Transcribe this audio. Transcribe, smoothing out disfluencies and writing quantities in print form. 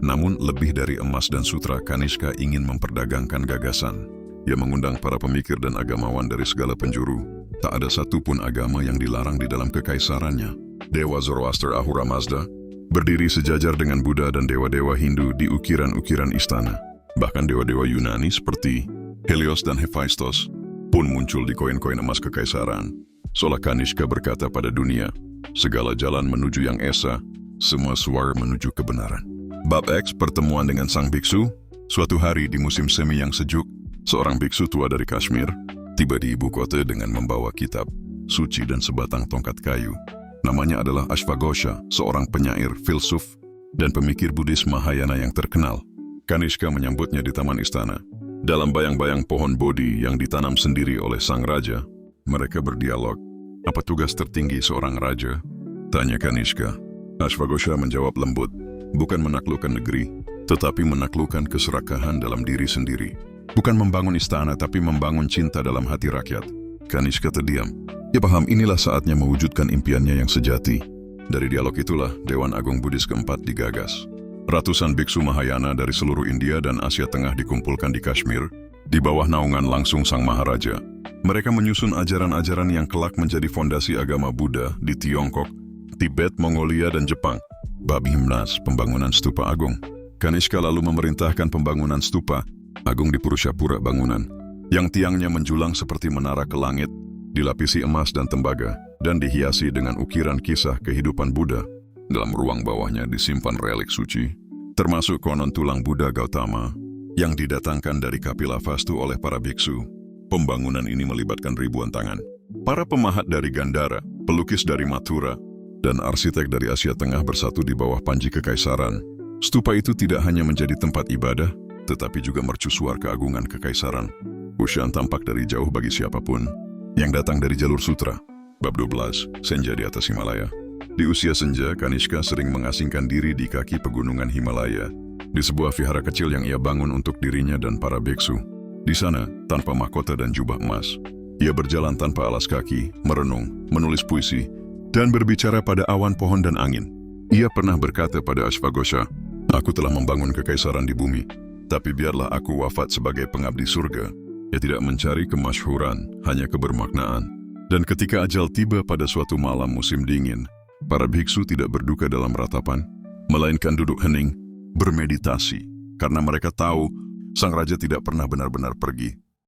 Namun lebih dari emas dan sutra, Kanishka ingin memperdagangkan gagasan. Ia mengundang para pemikir dan agamawan dari segala penjuru. Tak ada satupun agama yang dilarang di dalam kekaisarannya. Dewa Zoroaster Ahura Mazda berdiri sejajar dengan Buddha dan dewa-dewa Hindu di ukiran-ukiran istana. Bahkan dewa-dewa Yunani seperti Helios dan Hephaistos pun muncul di koin-koin emas kekaisaran. Seolah Kanishka berkata pada dunia, segala jalan menuju yang esa, semua suara menuju kebenaran. Bab X, pertemuan dengan sang biksu. Suatu hari di musim semi yang sejuk, seorang biksu tua dari Kashmir tiba di ibu kota dengan membawa kitab suci dan sebatang tongkat kayu. Namanya adalah Ashvaghosha, seorang penyair, filsuf, dan pemikir Buddhis Mahayana yang terkenal. Kanishka menyambutnya di taman istana. Dalam bayang-bayang pohon bodhi yang ditanam sendiri oleh sang raja, mereka berdialog. Apa tugas tertinggi seorang raja? Tanya Kanishka. Ashvaghosha menjawab lembut, bukan menaklukkan negeri, tetapi menaklukkan keserakahan dalam diri sendiri. Bukan membangun istana, tapi membangun cinta dalam hati rakyat. Kanishka terdiam. Ia paham inilah saatnya mewujudkan impiannya yang sejati. Dari dialog itulah Dewan Agung Buddhis keempat digagas. Ratusan biksu Mahayana dari seluruh India dan Asia Tengah dikumpulkan di Kashmir, di bawah naungan langsung sang Maharaja. Mereka menyusun ajaran-ajaran yang kelak menjadi fondasi agama Buddha di Tiongkok, Tibet, Mongolia, dan Jepang. Bab Himnas, pembangunan stupa agung. Kanishka lalu memerintahkan pembangunan stupa agung di Purushapura bangunan, yang tiangnya menjulang seperti menara ke langit, dilapisi emas dan tembaga, dan dihiasi dengan ukiran kisah kehidupan Buddha. Dalam ruang bawahnya disimpan relik suci, termasuk konon tulang Buddha Gautama, yang didatangkan dari Kapilavastu oleh para biksu. Pembangunan ini melibatkan ribuan tangan. Para pemahat dari Gandhara, pelukis dari Mathura, dan arsitek dari Asia Tengah bersatu di bawah panji kekaisaran. Stupa itu tidak hanya menjadi tempat ibadah, tetapi juga mercusuar keagungan kekaisaran. Ushan tampak dari jauh bagi siapapun yang datang dari jalur sutra. Bab 12, Senja di atas Himalaya. Di usia senja, Kanishka sering mengasingkan diri di kaki pegunungan Himalaya, di sebuah vihara kecil yang ia bangun untuk dirinya dan para biksu. Di sana, tanpa mahkota dan jubah emas, ia berjalan tanpa alas kaki, merenung, menulis puisi, dan berbicara pada awan, pohon, dan angin. Ia pernah berkata pada Ashvaghosha, "Aku telah membangun kekaisaran di bumi, tapi biarlah aku wafat sebagai pengabdi surga." Ia tidak mencari kemasyhuran, hanya kebermaknaan. Dan ketika ajal tiba pada suatu malam musim dingin, para biksu tidak berduka dalam ratapan, melainkan duduk hening, bermeditasi, karena mereka tahu sang raja tidak pernah benar-benar pergi.